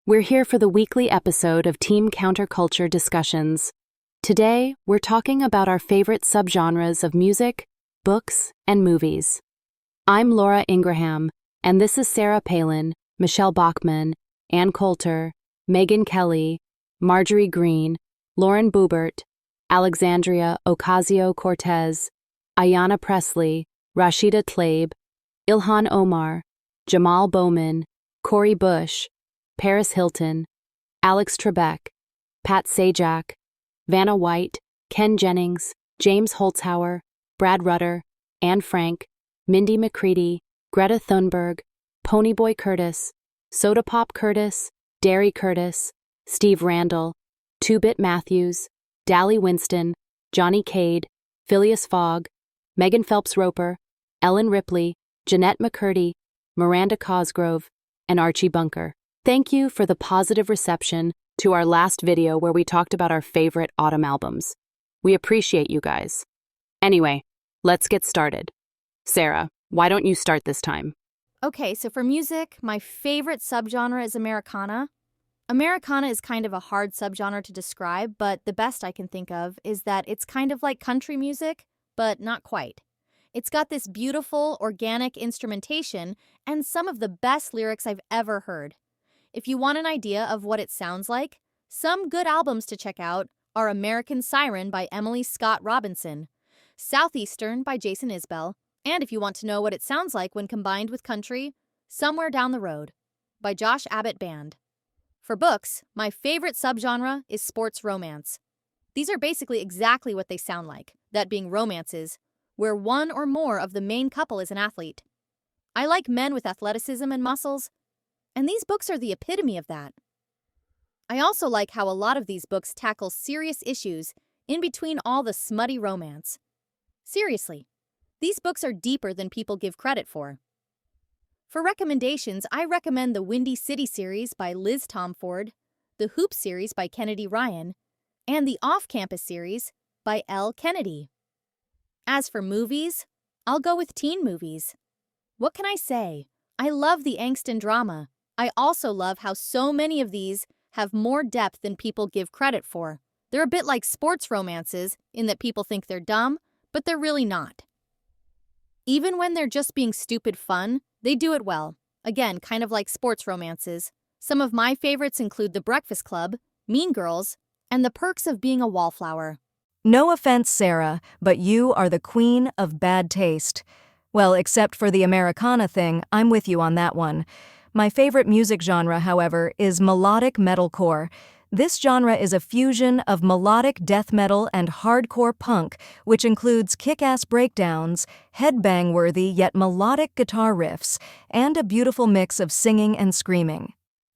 We're here for the weekly episode of Team Counterculture Discussions. Today, we're talking about our favorite subgenres of music, books, and movies. I'm Laura Ingraham, and this is Sarah Palin, Michelle Bachman, Ann Coulter, Megyn Kelly, Marjorie Green, Lauren Boebert, Alexandria Ocasio-Cortez, Ayanna Pressley, Rashida Tlaib, Ilhan Omar, Jamal Bowman, Cori Bush, Paris Hilton, Alex Trebek, Pat Sajak, Vanna White, Ken Jennings, James Holzhauer, Brad Rutter, Anne Frank, Mindy McCready, Greta Thunberg, Ponyboy Curtis, Soda Pop Curtis, Derry Curtis, Steve Randall, Two-Bit Matthews, Dally Winston, Johnny Cade, Phileas Fogg, Megan Phelps Roper, Ellen Ripley, Jeanette McCurdy, Miranda Cosgrove, and Archie Bunker. Thank you for the positive reception to our last video where we talked about our favorite autumn albums. We appreciate you guys. Anyway, let's get started. Sarah, why don't you start this time? Okay, so for music, my favorite subgenre is Americana. Americana is kind of a hard subgenre to describe, but the best I can think of is that it's kind of like country music, but not quite. It's got this beautiful, organic instrumentation and some of the best lyrics I've ever heard. If you want an idea of what it sounds like, some good albums to check out are American Siren by Emily Scott Robinson, Southeastern by Jason Isbell, and if you want to know what it sounds like when combined with country, Somewhere Down the Road by Josh Abbott Band. For books, my favorite subgenre is sports romance. These are basically exactly what they sound like, that being romances, where one or more of the main couple is an athlete. I like men with athleticism and muscles, and these books are the epitome of that. I also like how a lot of these books tackle serious issues in between all the smutty romance. Seriously, these books are deeper than people give credit for. For recommendations, I recommend the Windy City series by Liz Tomford, the Hoop series by Kennedy Ryan, and the Off-Campus series by Elle Kennedy. As for movies, I'll go with teen movies. What can I say? I love the angst and drama. I also love how so many of these have more depth than people give credit for. They're a bit like sports romances in that people think they're dumb, but they're really not. Even when they're just being stupid fun, they do it well. Again, kind of like sports romances. Some of my favorites include The Breakfast Club, Mean Girls, and The Perks of Being a Wallflower. No offense, Sarah, but you are the queen of bad taste. Well, except for the Americana thing, I'm with you on that one. My favorite music genre, however, is melodic metalcore. This genre is a fusion of melodic death metal and hardcore punk, which includes kick-ass breakdowns, headbang-worthy yet melodic guitar riffs, and a beautiful mix of singing and screaming.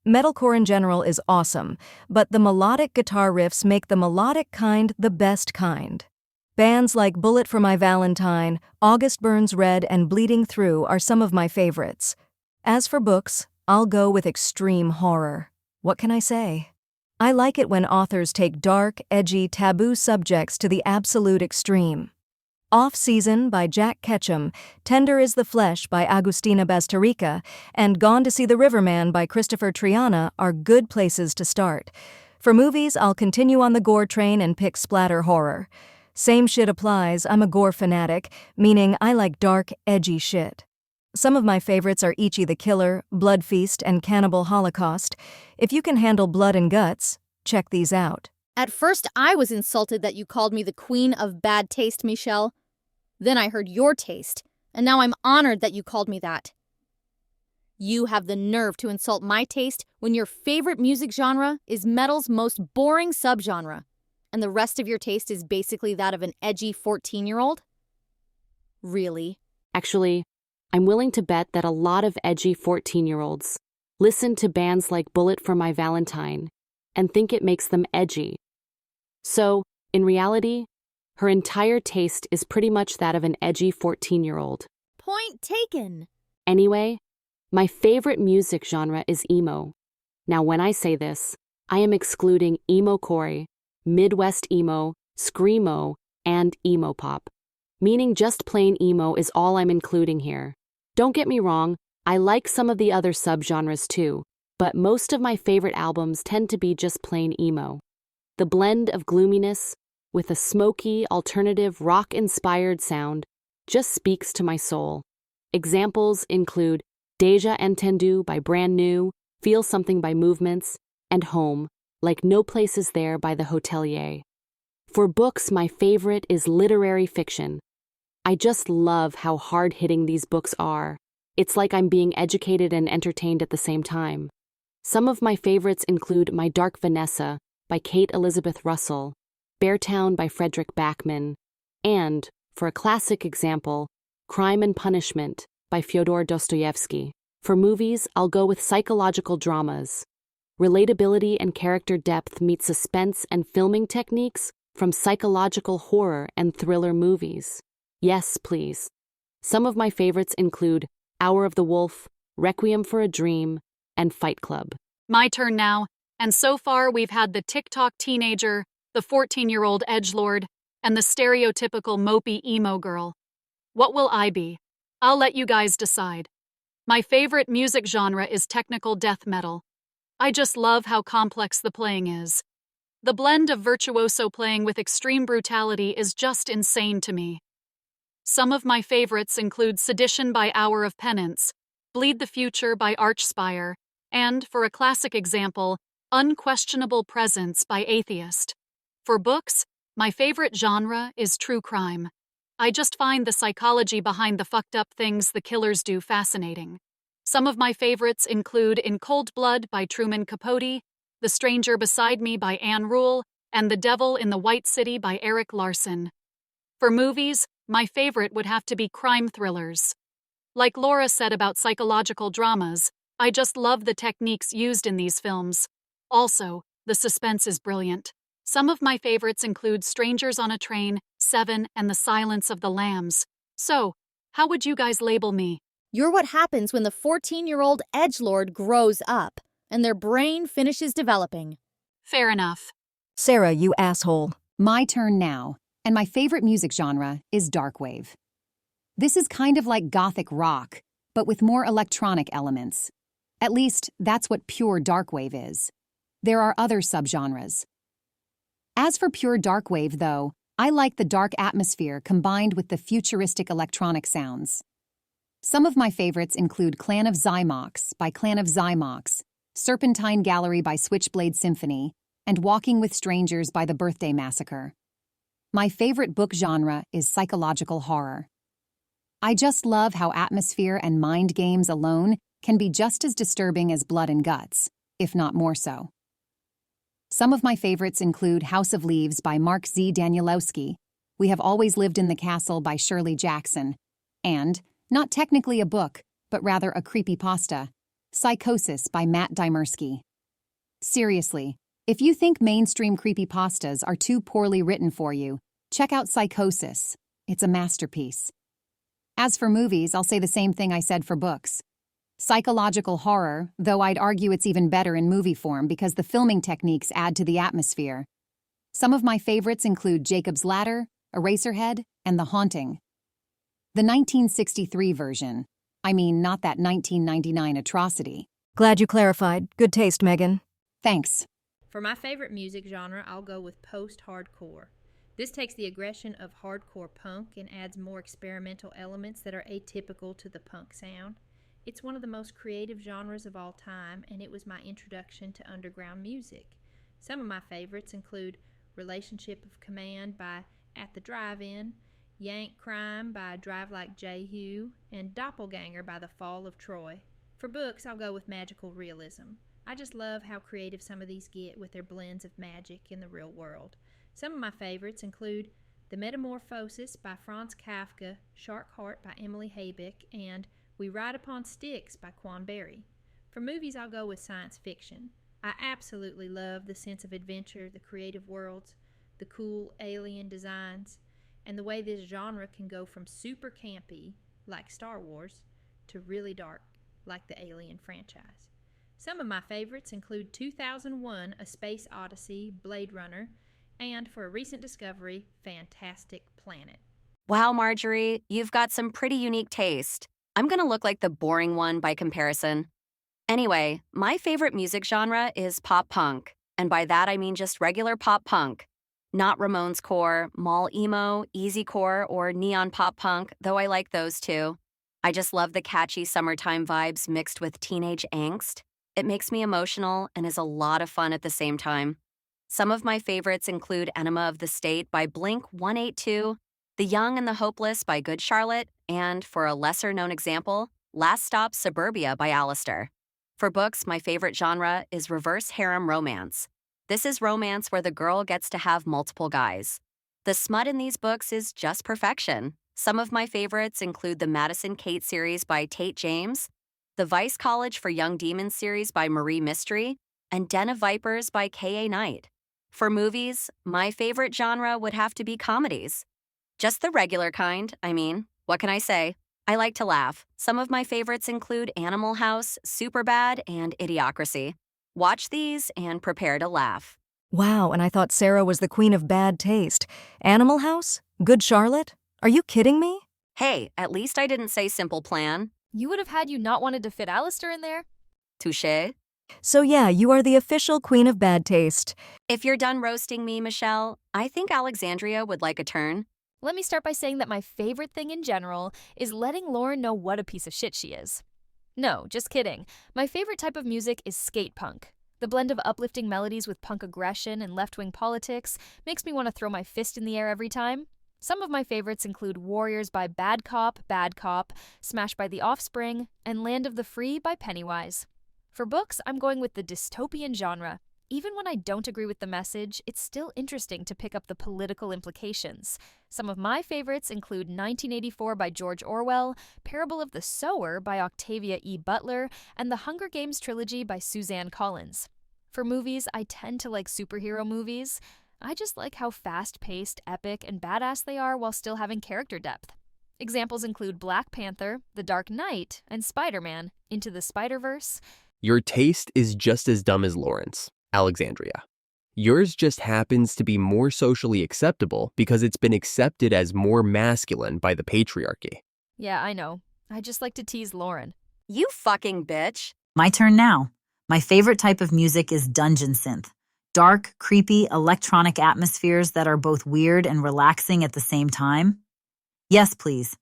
Metalcore in general is awesome, but the melodic guitar riffs make the melodic kind the best kind. Bands like Bullet for My Valentine, August Burns Red, and Bleeding Through are some of my favorites. As for books, I'll go with extreme horror. What can I say? I like it when authors take dark, edgy, taboo subjects to the absolute extreme. Off-Season by Jack Ketchum, Tender is the Flesh by Agustina Bastarrica, and Gone to See the Riverman by Christopher Triana are good places to start. For movies, I'll continue on the gore train and pick splatter horror. Same shit applies, I'm a gore fanatic, meaning I like dark, edgy shit. Some of my favorites are Ichi the Killer, Blood Feast, and Cannibal Holocaust. If you can handle blood and guts, check these out. At first, I was insulted that you called me the queen of bad taste, Michelle. Then I heard your taste, and now I'm honored that you called me that. You have the nerve to insult my taste when your favorite music genre is metal's most boring subgenre, and the rest of your taste is basically that of an edgy 14-year-old? Really? Actually, I'm willing to bet that a lot of edgy 14-year-olds listen to bands like Bullet for My Valentine and think it makes them edgy. So, in reality, her entire taste is pretty much that of an edgy 14-year-old. Point taken. Anyway, my favorite music genre is emo. Now, when I say this, I am excluding emo-core, Midwest emo, screamo, and emo pop, meaning just plain emo is all I'm including here. Don't get me wrong, I like some of the other subgenres too, but most of my favorite albums tend to be just plain emo. The blend of gloominess with a smoky, alternative, rock-inspired sound just speaks to my soul. Examples include Deja Entendu by Brand New, Feel Something by Movements, and Home, like No Place Is There by The Hotelier. For books, my favorite is literary fiction. I just love how hard-hitting these books are. It's like I'm being educated and entertained at the same time. Some of my favorites include My Dark Vanessa by Kate Elizabeth Russell, Beartown by Frederick Backman, and, for a classic example, Crime and Punishment by Fyodor Dostoevsky. For movies, I'll go with psychological dramas. Relatability and character depth meet suspense and filming techniques from psychological horror and thriller movies. Yes, please. Some of my favorites include Hour of the Wolf, Requiem for a Dream, and Fight Club. My turn now, and so far we've had the TikTok teenager, the 14-year-old edgelord, and the stereotypical mopey emo girl. What will I be? I'll let you guys decide. My favorite music genre is technical death metal. I just love how complex the playing is. The blend of virtuoso playing with extreme brutality is just insane to me. Some of my favorites include Sedition by Hour of Penance, Bleed the Future by Archspire, and, for a classic example, Unquestionable Presence by Atheist. For books, my favorite genre is true crime. I just find the psychology behind the fucked up things the killers do fascinating. Some of my favorites include In Cold Blood by Truman Capote, The Stranger Beside Me by Anne Rule, and The Devil in the White City by Eric Larson. For movies, my favorite would have to be crime thrillers. Like Laura said about psychological dramas, I just love the techniques used in these films. Also, the suspense is brilliant. Some of my favorites include Strangers on a Train, Seven, and The Silence of the Lambs. So, how would you guys label me? You're what happens when the 14-year-old edgelord grows up and their brain finishes developing. Fair enough. Sarah, you asshole. My turn now, and my favorite music genre is darkwave. This is kind of like gothic rock, but with more electronic elements. At least, that's what pure darkwave is. There are other subgenres. As for pure darkwave, though, I like the dark atmosphere combined with the futuristic electronic sounds. Some of my favorites include Clan of Zymox by Clan of Zymox, Serpentine Gallery by Switchblade Symphony, and Walking with Strangers by The Birthday Massacre. My favorite book genre is psychological horror. I just love how atmosphere and mind games alone can be just as disturbing as blood and guts, if not more so. Some of my favorites include House of Leaves by Mark Z. Danielowski, We Have Always Lived in the Castle by Shirley Jackson, and, not technically a book, but rather a creepypasta, Psychosis by Matt Dymersky. Seriously, if you think mainstream creepypastas are too poorly written for you, check out Psychosis. It's a masterpiece. As for movies, I'll say the same thing I said for books. Psychological horror, though I'd argue it's even better in movie form because the filming techniques add to the atmosphere. Some of my favorites include Jacob's Ladder, Eraserhead, and The Haunting. The 1963 version. I mean, not that 1999 atrocity. Glad you clarified. Good taste, Megan. Thanks. For my favorite music genre, I'll go with post-hardcore. This takes the aggression of hardcore punk and adds more experimental elements that are atypical to the punk sound. It's one of the most creative genres of all time, and it was my introduction to underground music. Some of my favorites include Relationship of Command by At the Drive-In, Yank Crime by Drive Like Jehu, and Doppelganger by The Fall of Troy. For books, I'll go with magical realism. I just love how creative some of these get with their blends of magic in the real world. Some of my favorites include The Metamorphosis by Franz Kafka, Shark Heart by Emily Habeck, and We Ride Upon Sticks by Quan Berry. For movies, I'll go with science fiction. I absolutely love the sense of adventure, the creative worlds, the cool alien designs, and the way this genre can go from super campy, like Star Wars, to really dark, like the Alien franchise. Some of my favorites include 2001: A Space Odyssey, Blade Runner, and, for a recent discovery, Fantastic Planet. Wow, Marjorie, you've got some pretty unique taste. I'm gonna look like the boring one by comparison. Anyway, my favorite music genre is pop punk, and by that I mean just regular pop punk. Not Ramones core, mall emo, easy core, or neon pop punk, though I like those too. I just love the catchy summertime vibes mixed with teenage angst. It makes me emotional and is a lot of fun at the same time. Some of my favorites include Enema of the State by Blink-182, The Young and the Hopeless by Good Charlotte, and, for a lesser-known example, Last Stop Suburbia by Alistair. For books, my favorite genre is reverse harem romance. This is romance where the girl gets to have multiple guys. The smut in these books is just perfection. Some of my favorites include the Madison Kate series by Tate James, the Vice College for Young Demons series by Marie Mystery, and Den of Vipers by K.A. Knight. For movies, my favorite genre would have to be comedies. Just the regular kind, I mean. What can I say? I like to laugh. Some of my favorites include Animal House, Superbad, and Idiocracy. Watch these and prepare to laugh. Wow, and I thought Sarah was the queen of bad taste. Animal House? Good Charlotte? Are you kidding me? Hey, at least I didn't say Simple Plan. You would have had you not wanted to fit Alistair in there? Touché. So yeah, you are the official queen of bad taste. If you're done roasting me, Michelle, I think Alexandria would like a turn. Let me start by saying that my favorite thing in general is letting Lauren know what a piece of shit she is. No, just kidding. My favorite type of music is skate punk. The blend of uplifting melodies with punk aggression and left-wing politics makes me want to throw my fist in the air every time. Some of my favorites include Warriors by Bad Cop, Smash by The Offspring, and Land of the Free by Pennywise. For books, I'm going with the dystopian genre. Even when I don't agree with the message, it's still interesting to pick up the political implications. Some of my favorites include 1984 by George Orwell, Parable of the Sower by Octavia E. Butler, and the Hunger Games trilogy by Suzanne Collins. For movies, I tend to like superhero movies. I just like how fast-paced, epic, and badass they are while still having character depth. Examples include Black Panther, The Dark Knight, and Spider-Man, Into the Spider-Verse. Your taste is just as dumb as Lauren's, Alexandria. Yours just happens to be more socially acceptable because it's been accepted as more masculine by the patriarchy. Yeah, I know. I just like to tease Lauren. You fucking bitch. My turn now. My favorite type of music is dungeon synth. Dark, creepy, electronic atmospheres that are both weird and relaxing at the same time. Yes, please.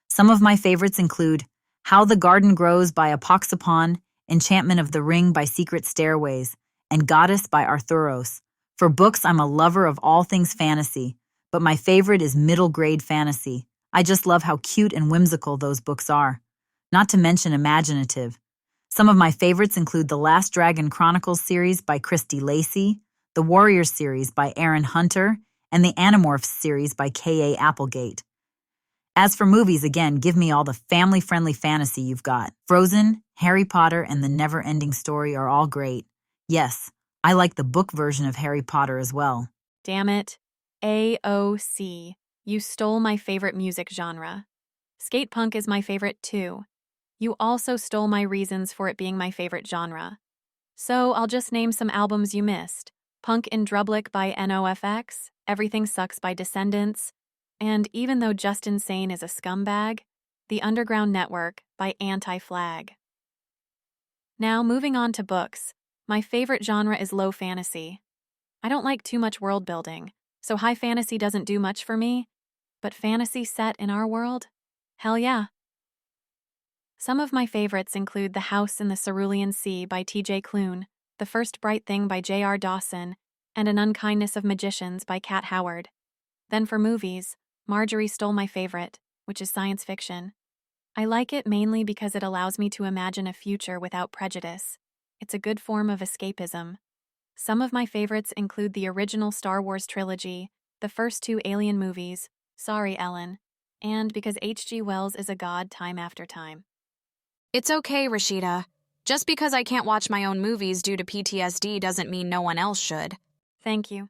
Some of my favorites include How the Garden Grows by Apoxopon, Enchantment of the Ring by Secret Stairways, and Goddess by Arthuros. For books, I'm a lover of all things fantasy, but my favorite is middle grade fantasy. I just love how cute and whimsical those books are. Not to mention imaginative. Some of my favorites include the Last Dragon Chronicles series by Christy Lacey, the Warriors series by Aaron Hunter, and the Animorphs series by K.A. Applegate. As for movies, again, give me all the family-friendly fantasy you've got. Frozen, Harry Potter, and The Never-Ending Story are all great. Yes, I like the book version of Harry Potter as well. Damn it. AOC. You stole my favorite music genre. Skate punk is my favorite too. You also stole my reasons for it being my favorite genre. So I'll just name some albums you missed. Punk in Drublic by NOFX, Everything Sucks by Descendants, and Even Though Justin Sane is a Scumbag, The Underground Network by Anti-Flag. Now, moving on to books. My favorite genre is low fantasy. I don't like too much world building, so high fantasy doesn't do much for me, but fantasy set in our world? Hell yeah. Some of my favorites include The House in the Cerulean Sea by T.J. Klune, The First Bright Thing by J.R. Dawson, and An Unkindness of Magicians by Kat Howard. Then for movies, Marjorie stole my favorite, which is science fiction. I like it mainly because it allows me to imagine a future without prejudice. It's a good form of escapism. Some of my favorites include the original Star Wars trilogy, the first two Alien movies, Sorry, Ellen, and because H.G. Wells is a god time after time. It's okay, Rashida. Just because I can't watch my own movies due to PTSD doesn't mean no one else should. Thank you.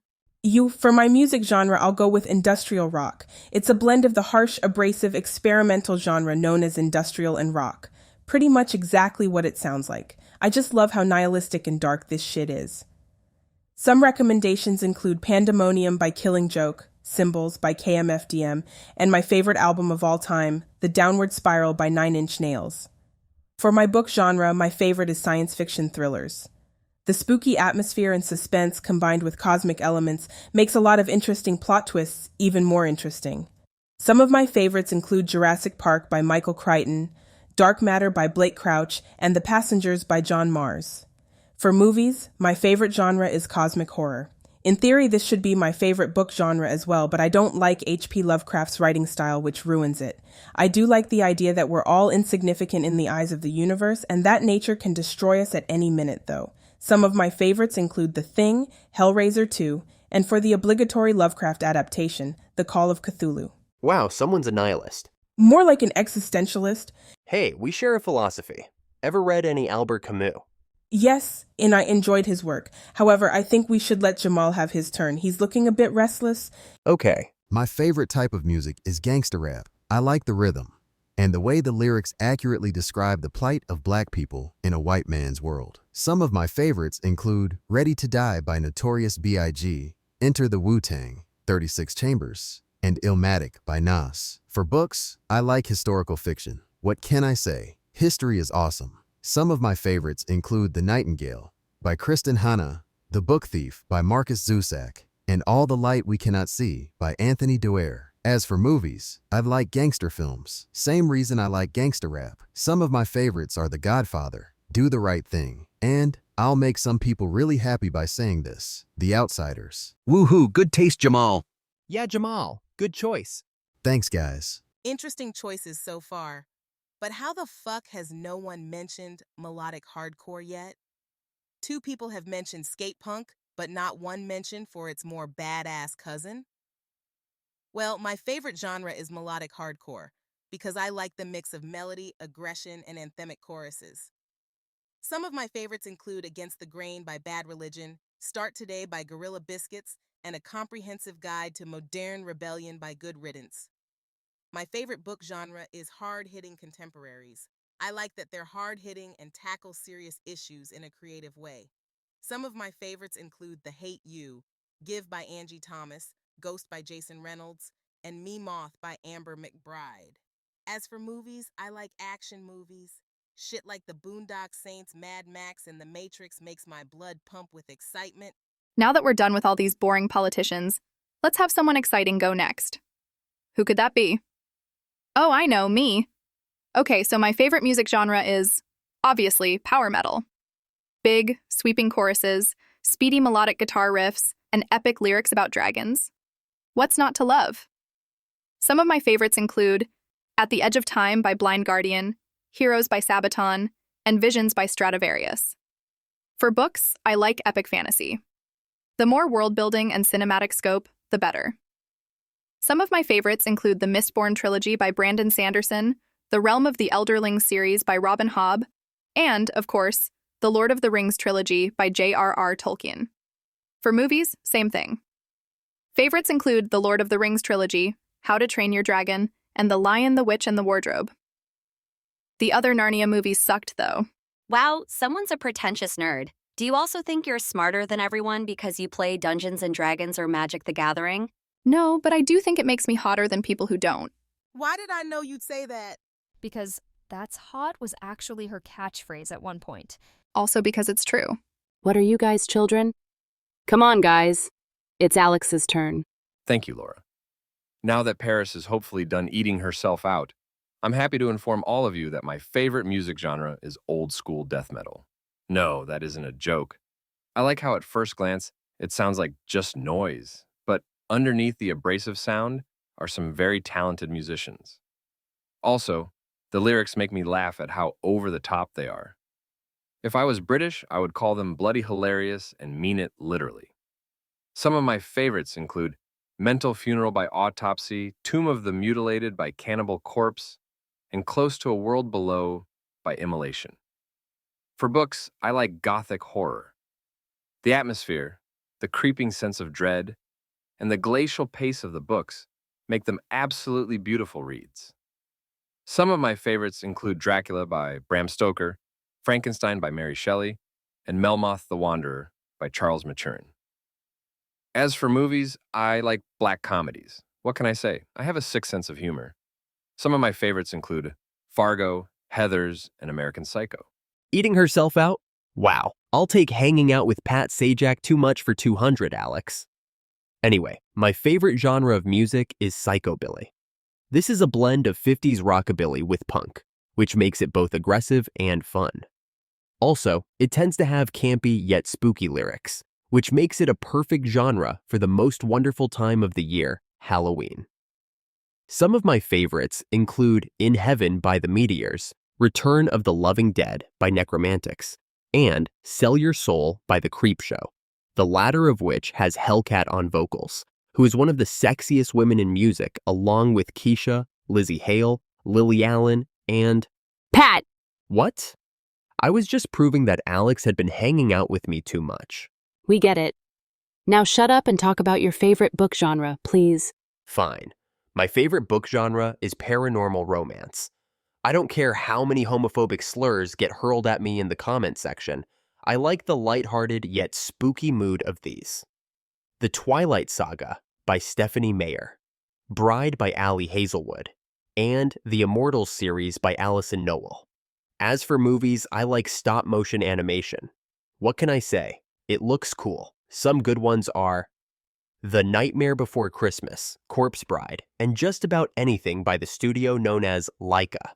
For my music genre, I'll go with industrial rock. It's a blend of the harsh, abrasive, experimental genre known as industrial and rock. Pretty much exactly what it sounds like. I just love how nihilistic and dark this shit is. Some recommendations include Pandemonium by Killing Joke, Symbols by KMFDM, and my favorite album of all time, The Downward Spiral by Nine Inch Nails. For my book genre, my favorite is science fiction thrillers. The spooky atmosphere and suspense combined with cosmic elements makes a lot of interesting plot twists even more interesting. Some of my favorites include Jurassic Park by Michael Crichton, Dark Matter by Blake Crouch, and The Passengers by John Mars. For movies, my favorite genre is cosmic horror. In theory, this should be my favorite book genre as well, but I don't like H.P. Lovecraft's writing style, which ruins it. I do like the idea that we're all insignificant in the eyes of the universe, and that nature can destroy us at any minute, though. Some of my favorites include The Thing, Hellraiser 2, and for the obligatory Lovecraft adaptation, The Call of Cthulhu. Wow, someone's a nihilist. More like an existentialist. Hey, we share a philosophy. Ever read any Albert Camus? Yes, and I enjoyed his work. However, I think we should let Jamal have his turn. He's looking a bit restless. Okay. My favorite type of music is gangster rap. I like the rhythm and the way the lyrics accurately describe the plight of black people in a white man's world. Some of my favorites include Ready to Die by Notorious B.I.G., Enter the Wu-Tang, 36 Chambers, and Illmatic by Nas. For books, I like historical fiction. What can I say? History is awesome. Some of my favorites include The Nightingale by Kristen Hanna, The Book Thief by Marcus Zusak, and All the Light We Cannot See by Anthony Doerr. As for movies, I like gangster films. Same reason I like gangster rap. Some of my favorites are The Godfather, Do the Right Thing, and I'll make some people really happy by saying this, The Outsiders. Woohoo, good taste, Jamal. Yeah, Jamal, good choice. Thanks, guys. Interesting choices so far. But how the fuck has no one mentioned melodic hardcore yet? 2 people have mentioned skate punk, but not one mention for its more badass cousin? Well, my favorite genre is melodic hardcore, because I like the mix of melody, aggression, and anthemic choruses. Some of my favorites include Against the Grain by Bad Religion, Start Today by Gorilla Biscuits, and A Comprehensive Guide to Modern Rebellion by Good Riddance. My favorite book genre is hard-hitting contemporaries. I like that they're hard-hitting and tackle serious issues in a creative way. Some of my favorites include The Hate You, Give by Angie Thomas, Ghost by Jason Reynolds, and Me Moth by Amber McBride. As for movies, I like action movies. Shit like The Boondock Saints, Mad Max, and The Matrix makes my blood pump with excitement. Now that we're done with all these boring politicians, let's have someone exciting go next. Who could that be? Oh, I know, me. Okay, so my favorite music genre is, obviously, power metal. Big, sweeping choruses, speedy melodic guitar riffs, and epic lyrics about dragons. What's not to love? Some of my favorites include At the Edge of Time by Blind Guardian, Heroes by Sabaton, and Visions by Stradivarius. For books, I like epic fantasy. The more world-building and cinematic scope, the better. Some of my favorites include the Mistborn trilogy by Brandon Sanderson, the Realm of the Elderling series by Robin Hobb, and, of course, the Lord of the Rings trilogy by J.R.R. Tolkien. For movies, same thing. Favorites include the Lord of the Rings trilogy, How to Train Your Dragon, and The Lion, the Witch, and the Wardrobe. The other Narnia movies sucked, though. Wow, someone's a pretentious nerd. Do you also think you're smarter than everyone because you play Dungeons and Dragons or Magic the Gathering? No, but I do think it makes me hotter than people who don't. Why did I know you'd say that? Because "that's hot" was actually her catchphrase at one point. Also because it's true. What are you guys, children? Come on, guys. It's Alex's turn. Thank you, Laura. Now that Paris is hopefully done eating herself out, I'm happy to inform all of you that my favorite music genre is old school death metal. No, that isn't a joke. I like how at first glance it sounds like just noise, but underneath the abrasive sound are some very talented musicians. Also, the lyrics make me laugh at how over the top they are. If I was British, I would call them bloody hilarious and mean it literally. Some of my favorites include Mental Funeral by Autopsy, Tomb of the Mutilated by Cannibal Corpse, and Close to a World Below by Immolation. For books, I like gothic horror. The atmosphere, the creeping sense of dread, and the glacial pace of the books make them absolutely beautiful reads. Some of my favorites include Dracula by Bram Stoker, Frankenstein by Mary Shelley, and Melmoth the Wanderer by Charles Maturin. As for movies, I like black comedies. What can I say? I have a sick sense of humor. Some of my favorites include Fargo, Heathers, and American Psycho. Eating herself out? Wow, I'll take hanging out with Pat Sajak too much for 200, Alex. Anyway, my favorite genre of music is psychobilly. This is a blend of 50s rockabilly with punk, which makes it both aggressive and fun. Also, it tends to have campy yet spooky lyrics, which makes it a perfect genre for the most wonderful time of the year, Halloween. Some of my favorites include In Heaven by the Meteors, Return of the Loving Dead by Necromantics, and Sell Your Soul by The Creepshow, the latter of which has Hellcat on vocals, who is one of the sexiest women in music along with Keisha, Lizzie Hale, Lily Allen, and Pat! What? I was just proving that Alex had been hanging out with me too much. We get it. Now shut up and talk about your favorite book genre, please. Fine. My favorite book genre is paranormal romance. I don't care how many homophobic slurs get hurled at me in the comment section. I like the lighthearted yet spooky mood of these. The Twilight Saga by Stephanie Meyer, Bride by Ali Hazelwood, and the Immortals series by Alison Noel. As for movies, I like stop-motion animation. What can I say? It looks cool. Some good ones are The Nightmare Before Christmas, Corpse Bride, and just about anything by the studio known as Laika.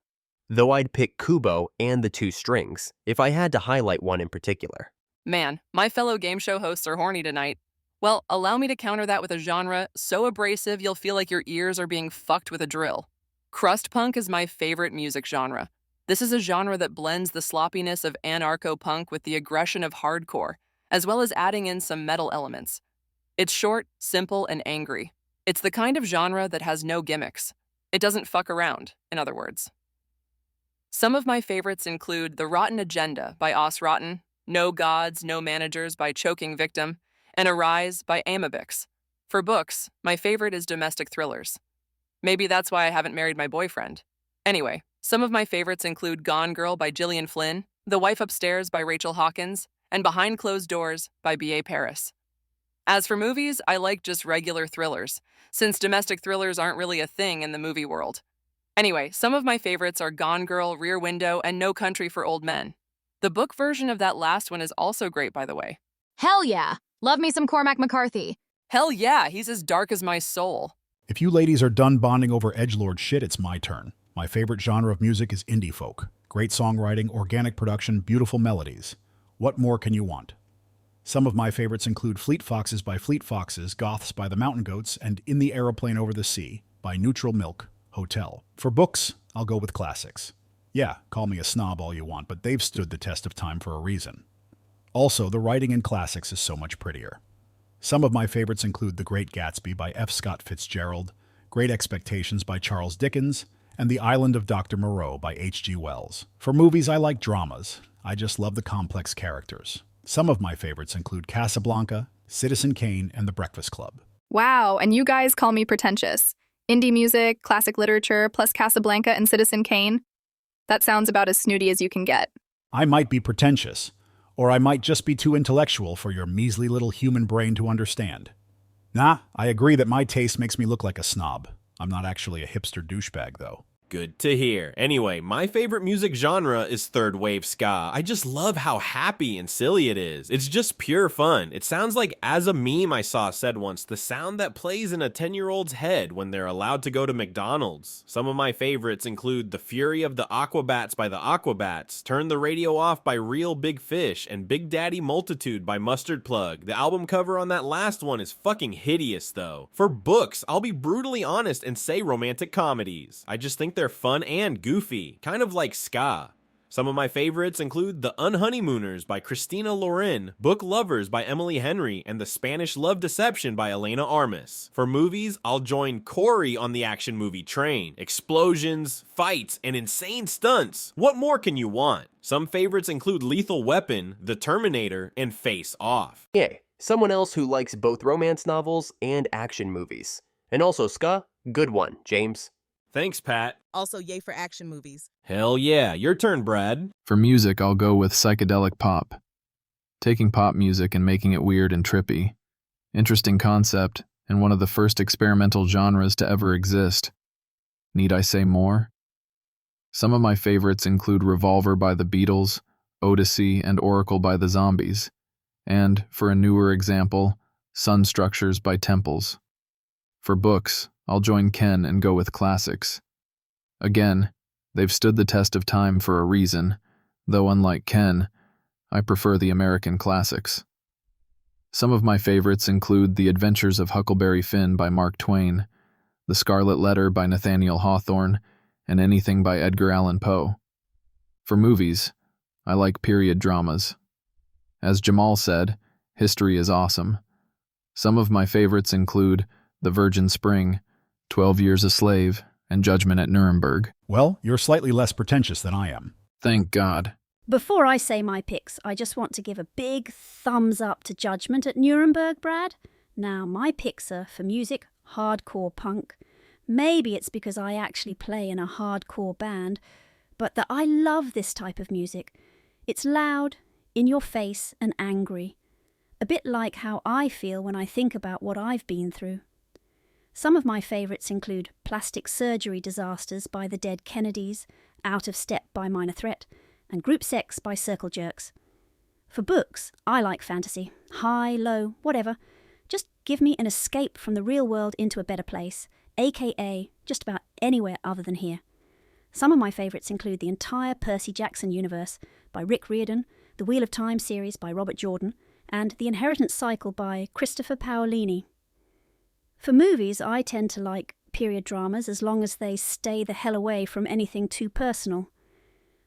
Though I'd pick Kubo and The Two Strings if I had to highlight one in particular. Man, my fellow game show hosts are horny tonight. Well, allow me to counter that with a genre so abrasive you'll feel like your ears are being fucked with a drill. Crust punk is my favorite music genre. This is a genre that blends the sloppiness of anarcho-punk with the aggression of hardcore, as well as adding in some metal elements. It's short, simple, and angry. It's the kind of genre that has no gimmicks. It doesn't fuck around, in other words. Some of my favorites include The Rotten Agenda by Os Rotten, No Gods, No Managers by Choking Victim, and Arise by Amabix. For books, my favorite is domestic thrillers. Maybe that's why I haven't married my boyfriend. Anyway, some of my favorites include Gone Girl by Gillian Flynn, The Wife Upstairs by Rachel Hawkins, and Behind Closed Doors by B.A. Paris. As for movies, I like just regular thrillers, since domestic thrillers aren't really a thing in the movie world. Anyway, some of my favorites are Gone Girl, Rear Window, and No Country for Old Men. The book version of that last one is also great, by the way. Hell yeah! Love me some Cormac McCarthy. Hell yeah, he's as dark as my soul. If you ladies are done bonding over edgelord shit, it's my turn. My favorite genre of music is indie folk. Great songwriting, organic production, beautiful melodies. What more can you want? Some of my favorites include Fleet Foxes by Fleet Foxes, Goths by the Mountain Goats, and In the Aeroplane Over the Sea by Neutral Milk Hotel. For books, I'll go with classics. Yeah, call me a snob all you want, but they've stood the test of time for a reason. Also, the writing in classics is so much prettier. Some of my favorites include The Great Gatsby by F. Scott Fitzgerald, Great Expectations by Charles Dickens, and The Island of Dr. Moreau by H.G. Wells. For movies, I like dramas. I just love the complex characters. Some of my favorites include Casablanca, Citizen Kane, and The Breakfast Club. Wow, and you guys call me pretentious. Indie music, classic literature, plus Casablanca and Citizen Kane. That sounds about as snooty as you can get. I might be pretentious, or I might just be too intellectual for your measly little human brain to understand. Nah, I agree that my taste makes me look like a snob. I'm not actually a hipster douchebag, though. Good to hear. Anyway, my favorite music genre is third wave ska. I just love how happy and silly it is. It's just pure fun. It sounds like, as a meme I saw said once, the sound that plays in a 10-year-old's head when they're allowed to go to McDonald's. Some of my favorites include The Fury of the Aquabats by the Aquabats, Turn the Radio Off by Real Big Fish, and Big Daddy Multitude by Mustard Plug. The album cover on that last one is fucking hideous though. For books, I'll be brutally honest and say romantic comedies. I just think they're fun and goofy, kind of like ska. Some of my favorites include The Unhoneymooners by Christina Loren, Book Lovers by Emily Henry, and The Spanish Love Deception by Elena Armas. For movies, I'll join Corey on the action movie train. Explosions, fights, and insane stunts. What more can you want? Some favorites include Lethal Weapon, The Terminator, and Face Off. Yay, someone else who likes both romance novels and action movies. And also ska? Good one, James. Thanks, Pat. Also, yay for action movies. Hell yeah, your turn, Brad. For music, I'll go with psychedelic pop. Taking pop music and making it weird and trippy. Interesting concept, and one of the first experimental genres to ever exist. Need I say more? Some of my favorites include Revolver by the Beatles, Odyssey, and Oracle by the Zombies, and, for a newer example, Sun Structures by Temples. For books, I'll join Ken and go with classics. Again, they've stood the test of time for a reason, though unlike Ken, I prefer the American classics. Some of my favorites include The Adventures of Huckleberry Finn by Mark Twain, The Scarlet Letter by Nathaniel Hawthorne, and anything by Edgar Allan Poe. For movies, I like period dramas. As Jamal said, history is awesome. Some of my favorites include The Virgin Spring, 12 Years a Slave, and Judgment at Nuremberg. Well, you're slightly less pretentious than I am. Thank God. Before I say my picks, I just want to give a big thumbs up to Judgment at Nuremberg, Brad. Now, my picks are for music, hardcore punk. Maybe it's because I actually play in a hardcore band, but that I love this type of music. It's loud, in your face, and angry. A bit like how I feel when I think about what I've been through. Some of my favourites include Plastic Surgery Disasters by the Dead Kennedys, Out of Step by Minor Threat, and Group Sex by Circle Jerks. For books, I like fantasy. High, low, whatever. Just give me an escape from the real world into a better place, aka just about anywhere other than here. Some of my favourites include the entire Percy Jackson universe by Rick Riordan, the Wheel of Time series by Robert Jordan, and The Inheritance Cycle by Christopher Paolini. For movies, I tend to like period dramas as long as they stay the hell away from anything too personal.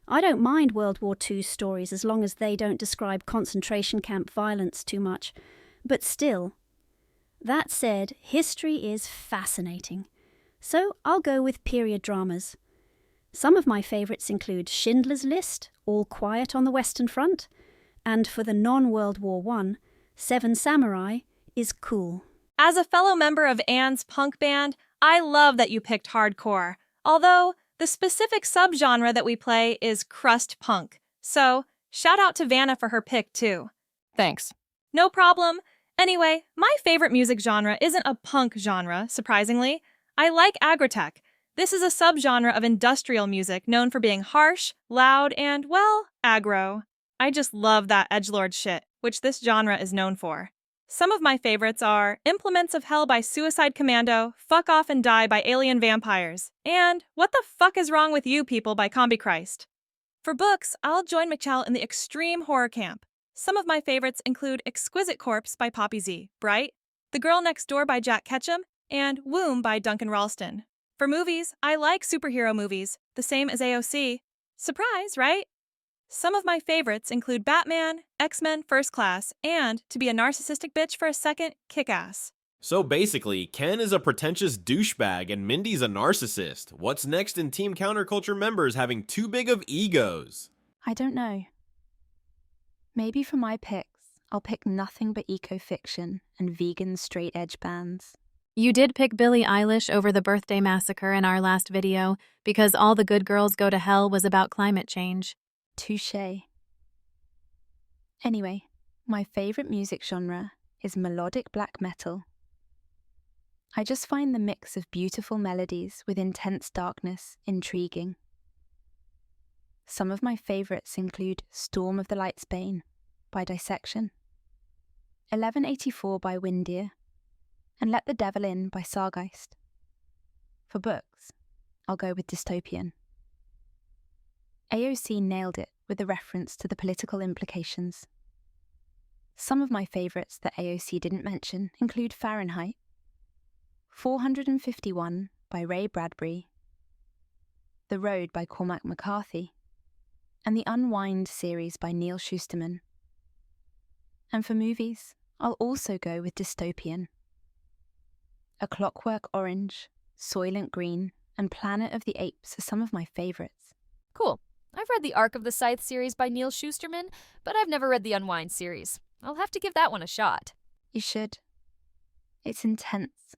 I don't mind World War II stories as long as they don't describe concentration camp violence too much, but still. That said, history is fascinating, so I'll go with period dramas. Some of my favourites include Schindler's List, All Quiet on the Western Front, and for the non-World War I, Seven Samurai is cool. As a fellow member of Anne's punk band, I love that you picked hardcore, although the specific subgenre that we play is crust punk. So, shout out to Vanna for her pick, too. Thanks. No problem. Anyway, my favorite music genre isn't a punk genre, surprisingly. I like agritech. This is a subgenre of industrial music known for being harsh, loud, and, well, aggro. I just love that edgelord shit, which this genre is known for. Some of my favorites are Implements of Hell by Suicide Commando, Fuck Off and Die by Alien Vampires, and What the Fuck is Wrong with You People by Combichrist. For books, I'll join McChell in the extreme horror camp. Some of my favorites include Exquisite Corpse by Poppy Z, Bright, The Girl Next Door by Jack Ketchum, and Womb by Duncan Ralston. For movies, I like superhero movies, the same as AOC. Surprise, right? Some of my favorites include Batman, X-Men First Class, and, to be a narcissistic bitch for a second, Kick-Ass. So basically, Ken is a pretentious douchebag and Mindy's a narcissist. What's next in Team Counterculture members having too big of egos? I don't know. Maybe for my picks, I'll pick nothing but eco-fiction and vegan straight edge bands. You did pick Billie Eilish over the Birthday Massacre in our last video because All the Good Girls Go to Hell was about climate change. Touché. Anyway, my favorite music genre is melodic black metal. I just find the mix of beautiful melodies with intense darkness intriguing. Some of my favorites include Storm of the Light's Bane by Dissection, 1184 by Windear, and Let the Devil In by Sargeist. For books, I'll go with Dystopian. AOC nailed it with the reference to the political implications. Some of my favourites that AOC didn't mention include Fahrenheit, 451 by Ray Bradbury, The Road by Cormac McCarthy, and the Unwind series by Neil Shusterman. And for movies, I'll also go with Dystopian. A Clockwork Orange, Soylent Green, and Planet of the Apes are some of my favourites. Cool. I've read the Ark of the Scythe series by Neil Shusterman, but I've never read the Unwind series. I'll have to give that one a shot. You should. It's intense.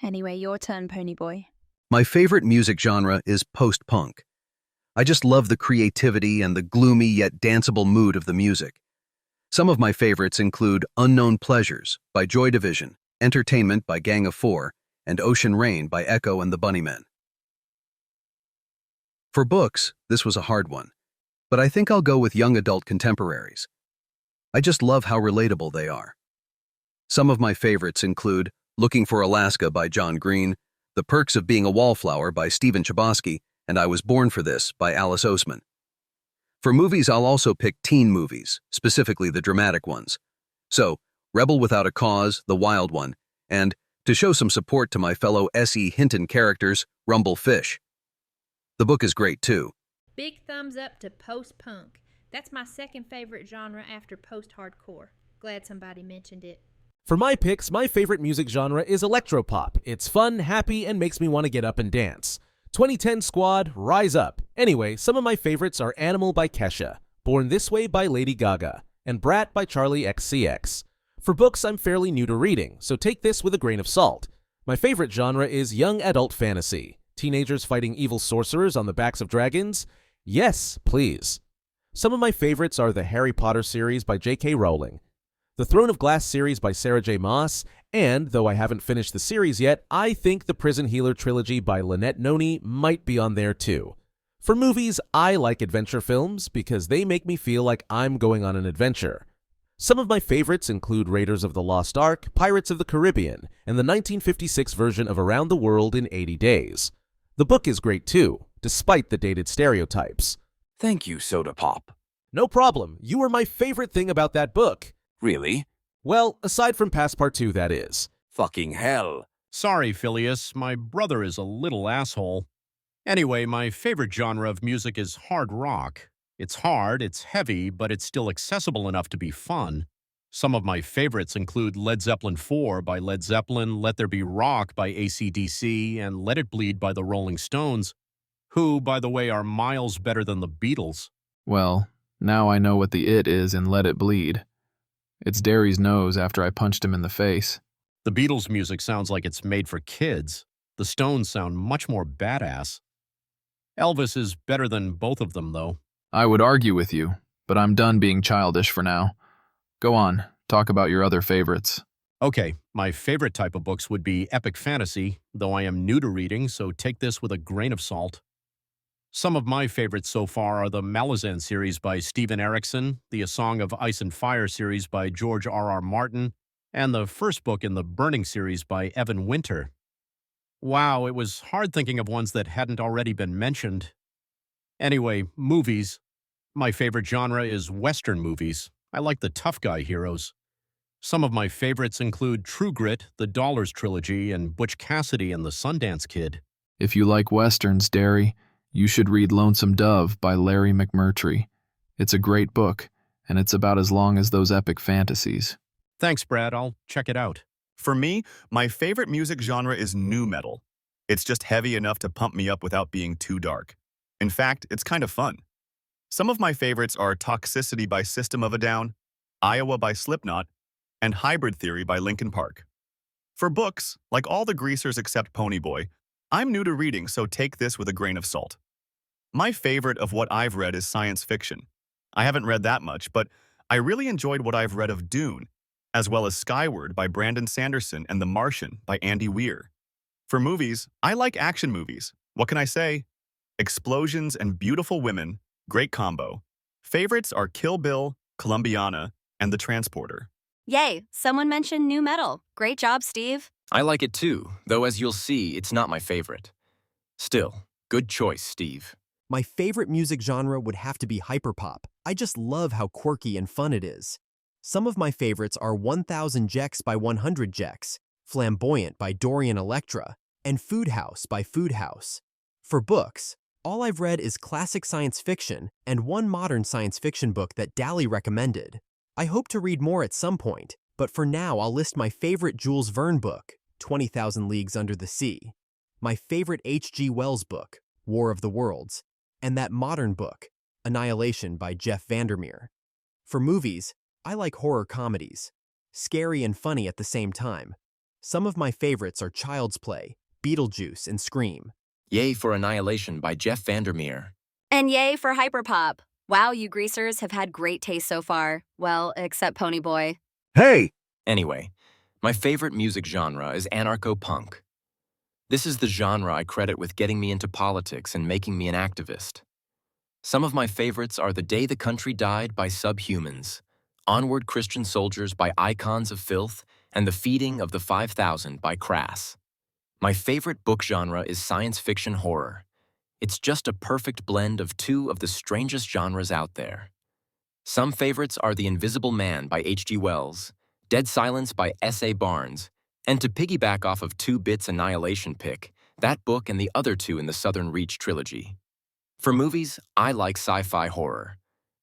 Anyway, your turn, Ponyboy. My favorite music genre is post-punk. I just love the creativity and the gloomy yet danceable mood of the music. Some of my favorites include Unknown Pleasures by Joy Division, Entertainment by Gang of Four, and Ocean Rain by Echo and the Bunnymen. For books, this was a hard one, but I think I'll go with young adult contemporaries. I just love how relatable they are. Some of my favorites include Looking for Alaska by John Green, The Perks of Being a Wallflower by Stephen Chbosky, and I Was Born for This by Alice Oseman. For movies, I'll also pick teen movies, specifically the dramatic ones. So, Rebel Without a Cause, The Wild One, and, to show some support to my fellow S.E. Hinton characters, Rumble Fish. The book is great too. Big thumbs up to post-punk. That's my second favorite genre after post-hardcore. Glad somebody mentioned it. For my picks, my favorite music genre is electropop. It's fun, happy, and makes me want to get up and dance. 2010 Squad, Rise Up. Anyway, some of my favorites are Animal by Kesha, Born This Way by Lady Gaga, and Brat by Charlie XCX. For books, I'm fairly new to reading, so take this with a grain of salt. My favorite genre is young adult fantasy. Teenagers fighting evil sorcerers on the backs of dragons? Yes, please. Some of my favorites are the Harry Potter series by J.K. Rowling, the Throne of Glass series by Sarah J. Maas, and, though I haven't finished the series yet, I think the Prison Healer trilogy by Lynette Noni might be on there too. For movies, I like adventure films because they make me feel like I'm going on an adventure. Some of my favorites include Raiders of the Lost Ark, Pirates of the Caribbean, and the 1956 version of Around the World in 80 Days. The book is great too, despite the dated stereotypes. Thank you, Soda Pop. No problem. You were my favorite thing about that book. Really? Well, aside from Passepartout, that is. Fucking hell. Sorry, Phileas. My brother is a little asshole. Anyway, my favorite genre of music is hard rock. It's hard, it's heavy, but it's still accessible enough to be fun. Some of my favorites include Led Zeppelin IV by Led Zeppelin, Let There Be Rock by AC/DC, and Let It Bleed by the Rolling Stones, who, by the way, are miles better than the Beatles. Well, now I know what the it is in Let It Bleed. It's Derry's nose after I punched him in the face. The Beatles' music sounds like it's made for kids. The Stones sound much more badass. Elvis is better than both of them, though. I would argue with you, but I'm done being childish for now. Go on, talk about your other favorites. Okay, my favorite type of books would be epic fantasy, though I am new to reading, so take this with a grain of salt. Some of my favorites so far are the Malazan series by Stephen Erickson, the A Song of Ice and Fire series by George R.R. Martin, and the first book in the Burning series by Evan Winter. Wow, it was hard thinking of ones that hadn't already been mentioned. Anyway, movies. My favorite genre is Western movies. I like the tough guy heroes. Some of my favorites include True Grit, the Dollars trilogy, and Butch Cassidy and the Sundance Kid. If you like westerns, Derry, you should read Lonesome Dove by Larry McMurtry. It's a great book, and it's about as long as those epic fantasies. Thanks, Brad. I'll check it out. For me, my favorite music genre is nu metal. It's just heavy enough to pump me up without being too dark. In fact, it's kind of fun. Some of my favorites are Toxicity by System of a Down, Iowa by Slipknot, and Hybrid Theory by Linkin Park. For books, like all the greasers except Ponyboy, I'm new to reading, so take this with a grain of salt. My favorite of what I've read is science fiction. I haven't read that much, but I really enjoyed what I've read of Dune, as well as Skyward by Brandon Sanderson and The Martian by Andy Weir. For movies, I like action movies. What can I say? Explosions and beautiful women, great combo. Favorites are Kill Bill, Columbiana, and The Transporter. Yay, someone mentioned new metal. Great job, Steve. I like it too, though as you'll see, it's not my favorite. Still, good choice, Steve. My favorite music genre would have to be hyperpop. I just love how quirky and fun it is. Some of my favorites are 1000 Gecs by 100 Gecs, Flamboyant by Dorian Electra, and Food House by Food House. For books, all I've read is classic science fiction and one modern science fiction book that Dally recommended. I hope to read more at some point, but for now I'll list my favorite Jules Verne book, 20,000 Leagues Under the Sea, my favorite H.G. Wells book, War of the Worlds, and that modern book, Annihilation by Jeff Vandermeer. For movies, I like horror comedies, scary and funny at the same time. Some of my favorites are Child's Play, Beetlejuice, and Scream. Yay for Annihilation by Jeff Vandermeer. And yay for hyperpop. Wow, you greasers have had great taste so far. Well, except Ponyboy. Hey! Anyway, my favorite music genre is anarcho-punk. This is the genre I credit with getting me into politics and making me an activist. Some of my favorites are The Day the Country Died by Subhumans, Onward Christian Soldiers by Icons of Filth, and The Feeding of the 5,000 by Crass. My favorite book genre is science fiction horror. It's just a perfect blend of two of the strangest genres out there. Some favorites are The Invisible Man by H.G. Wells, Dead Silence by S.A. Barnes, and to piggyback off of 2-Bit's Annihilation pick, that book and the other two in the Southern Reach trilogy. For movies, I like sci-fi horror.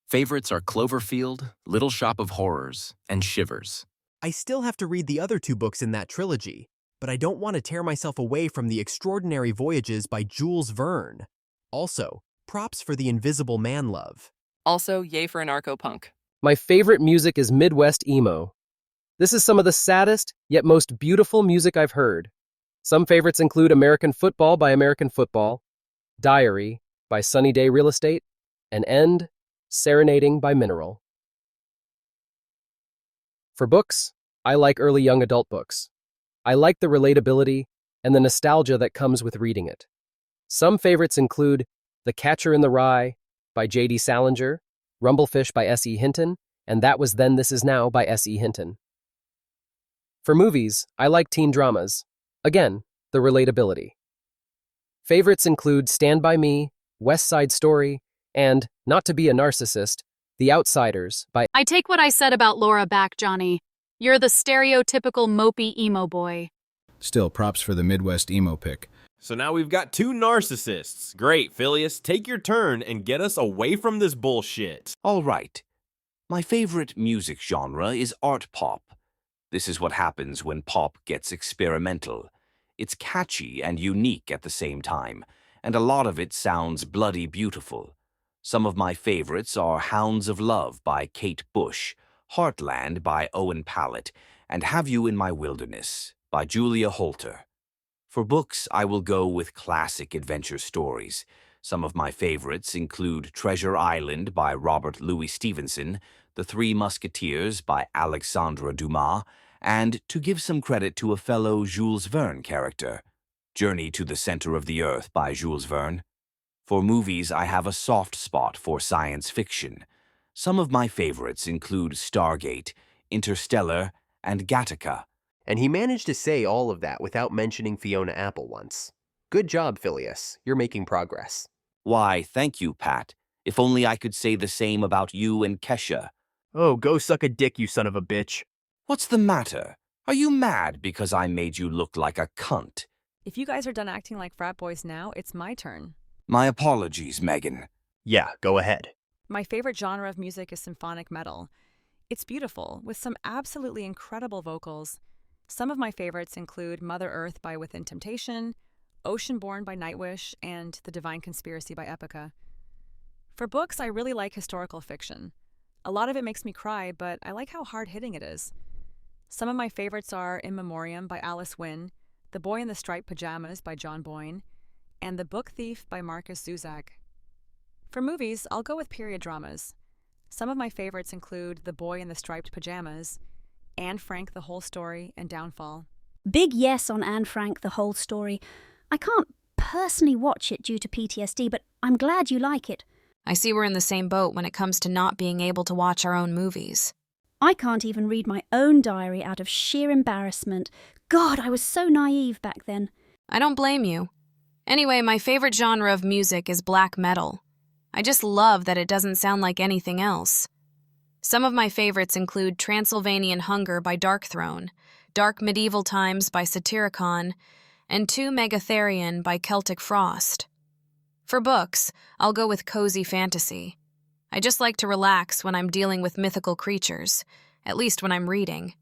Favorites are Cloverfield, Little Shop of Horrors, and Shivers. I still have to read the other 2 books in that trilogy, but I don't want to tear myself away from The Extraordinary Voyages by Jules Verne. Also, props for The Invisible Man love. Also, yay for anarcho-punk. My favorite music is Midwest emo. This is some of the saddest, yet most beautiful music I've heard. Some favorites include American Football by American Football, Diary by Sunny Day Real Estate, and End, Serenading by Mineral. For books, I like early young adult books. I like the relatability and the nostalgia that comes with reading it. Some favorites include The Catcher in the Rye by J.D. Salinger, Rumblefish by S.E. Hinton, and That Was Then, This Is Now by S.E. Hinton. For movies, I like teen dramas. Again, the relatability. Favorites include Stand By Me, West Side Story, and, not to be a narcissist, The Outsiders by... I take what I said about Laura back, Johnny. You're the stereotypical mopey emo boy. Still, props for the Midwest emo pick. So now we've got 2 narcissists. Great, Phileas, take your turn and get us away from this bullshit. All right. My favorite music genre is art pop. This is what happens when pop gets experimental. It's catchy and unique at the same time, and a lot of it sounds bloody beautiful. Some of my favorites are Hounds of Love by Kate Bush, Heartland by Owen Pallett, and Have You in My Wilderness by Julia Holter. For books, I will go with classic adventure stories. Some of my favorites include Treasure Island by Robert Louis Stevenson, The Three Musketeers by Alexandre Dumas, and, to give some credit to a fellow Jules Verne character, Journey to the Center of the Earth by Jules Verne. For movies, I have a soft spot for science fiction. Some of my favorites include Stargate, Interstellar, and Gattaca. And he managed to say all of that without mentioning Fiona Apple once. Good job, Phileas. You're making progress. Why, thank you, Pat. If only I could say the same about you and Kesha. Oh, go suck a dick, you son of a bitch. What's the matter? Are you mad because I made you look like a cunt? If you guys are done acting like frat boys now, it's my turn. My apologies, Megan. Yeah, go ahead. My favorite genre of music is symphonic metal. It's beautiful, with some absolutely incredible vocals. Some of my favorites include Mother Earth by Within Temptation, Oceanborn by Nightwish, and The Divine Conspiracy by Epica. For books, I really like historical fiction. A lot of it makes me cry, but I like how hard-hitting it is. Some of my favorites are In Memoriam by Alice Wynne, The Boy in the Striped Pajamas by John Boyne, and The Book Thief by Marcus Zuzak. For movies, I'll go with period dramas. Some of my favorites include The Boy in the Striped Pajamas, Anne Frank, The Whole Story, and Downfall. Big yes on Anne Frank, The Whole Story. I can't personally watch it due to PTSD, but I'm glad you like it. I see we're in the same boat when it comes to not being able to watch our own movies. I can't even read my own diary out of sheer embarrassment. God, I was so naive back then. I don't blame you. Anyway, my favorite genre of music is black metal. I just love that it doesn't sound like anything else. Some of my favorites include Transylvanian Hunger by Darkthrone, Dark Medieval Times by Satyricon, and 2 Megatherion by Celtic Frost. For books, I'll go with cozy fantasy. I just like to relax when I'm dealing with mythical creatures, at least when I'm reading.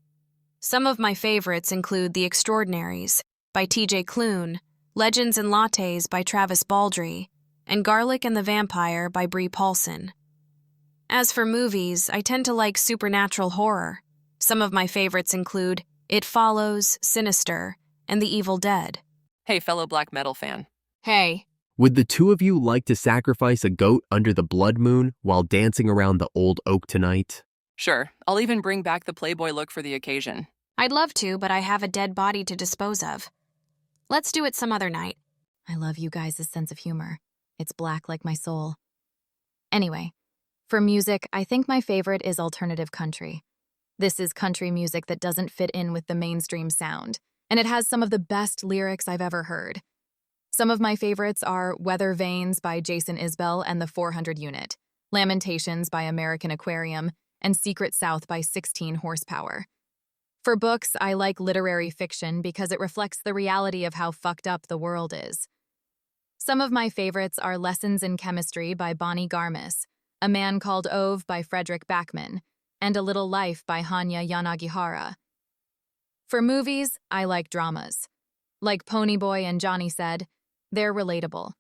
Some of my favorites include The Extraordinaries by T.J. Klune, Legends and Lattes by Travis Baldree, and Garlic and the Vampire by Brie Paulson. As for movies, I tend to like supernatural horror. Some of my favorites include It Follows, Sinister, and The Evil Dead. Hey, fellow black metal fan. Hey. Would the 2 of you like to sacrifice a goat under the blood moon while dancing around the old oak tonight? Sure, I'll even bring back the Playboy look for the occasion. I'd love to, but I have a dead body to dispose of. Let's do it some other night. I love you guys' sense of humor. It's black like my soul. Anyway, for music, I think my favorite is alternative country. This is country music that doesn't fit in with the mainstream sound, and it has some of the best lyrics I've ever heard. Some of my favorites are Weather Vanes by Jason Isbell and the 400 Unit, Lamentations by American Aquarium, and Secret South by 16 Horsepower. For books, I like literary fiction because it reflects the reality of how fucked up the world is. Some of my favorites are Lessons in Chemistry by Bonnie Garmis, A Man Called Ove by Frederick Backman, and A Little Life by Hanya Yanagihara. For movies, I like dramas. Like Ponyboy and Johnny said, they're relatable.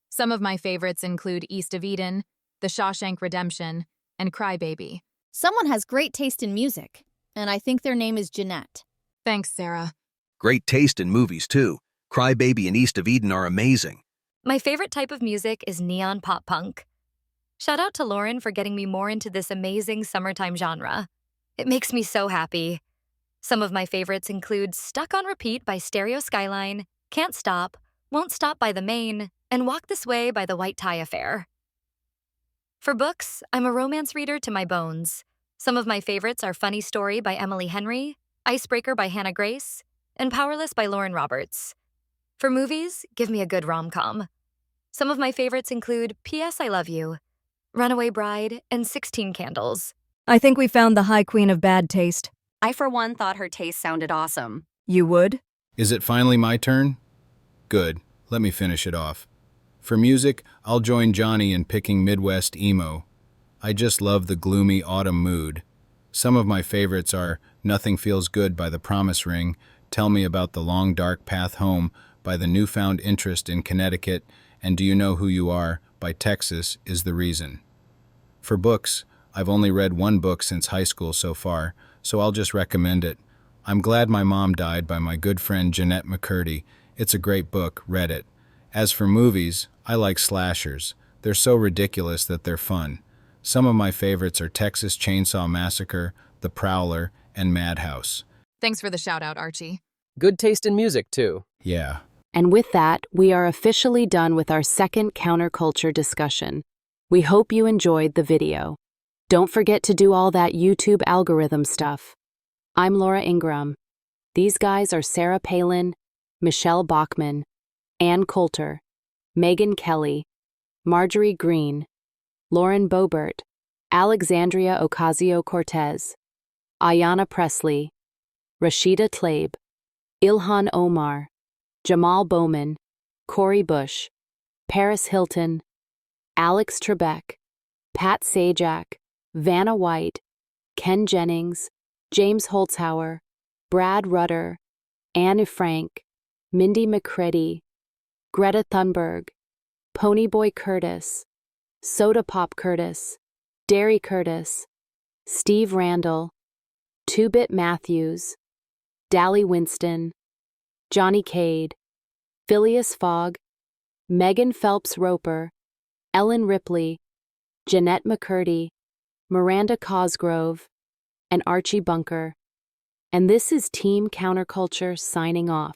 Some of my favorites include East of Eden, The Shawshank Redemption, and Crybaby. Someone has great taste in music, and I think their name is Jeanette. Thanks, Sarah. Great taste in movies, too. Crybaby and East of Eden are amazing. My favorite type of music is neon pop punk. Shout out to Lauren for getting me more into this amazing summertime genre. It makes me so happy. Some of my favorites include Stuck on Repeat by Stereo Skyline, Can't Stop, Won't Stop by The Maine, and Walk This Way by The White Tie Affair. For books, I'm a romance reader to my bones. Some of my favorites are Funny Story by Emily Henry, Icebreaker by Hannah Grace, and Powerless by Lauren Roberts. For movies, give me a good rom-com. Some of my favorites include P.S. I Love You, Runaway Bride, and 16 Candles. I think we found the High Queen of Bad Taste. I, for one, thought her taste sounded awesome. You would? Is it finally my turn? Good. Let me finish it off. For music, I'll join Johnny in picking Midwest emo. I just love the gloomy autumn mood. Some of my favorites are Nothing Feels Good by The Promise Ring, Tell Me About the Long Dark Path Home by The Newfound Interest in Connecticut, and Do You Know Who You Are by Texas Is the Reason. For books, I've only read one book since high school so far, so I'll just recommend it. I'm Glad My Mom Died by my good friend Jeanette McCurdy. It's a great book, read it. As for movies, I like slashers. They're so ridiculous that they're fun. Some of my favorites are Texas Chainsaw Massacre, The Prowler, and Madhouse. Thanks for the shout-out, Archie. Good taste in music, too. Yeah. And with that, we are officially done with our second counterculture discussion. We hope you enjoyed the video. Don't forget to do all that YouTube algorithm stuff. I'm Laura Ingram. These guys are Sarah Palin, Michelle Bachman, Ann Coulter, Megan Kelly, Marjorie Green, Lauren Boebert, Alexandria Ocasio-Cortez, Ayanna Pressley, Rashida Tlaib, Ilhan Omar, Jamal Bowman, Cori Bush, Paris Hilton, Alex Trebek, Pat Sajak, Vanna White, Ken Jennings, James Holzhauer, Brad Rutter, Anne Frank, Mindy McCready, Greta Thunberg, Ponyboy Curtis, Soda Pop Curtis, Derry Curtis, Steve Randall, Two-Bit Matthews, Dally Winston, Johnny Cade, Phileas Fogg, Megan Phelps Roper, Ellen Ripley, Jeanette McCurdy, Miranda Cosgrove, and Archie Bunker. And this is Team Counterculture signing off.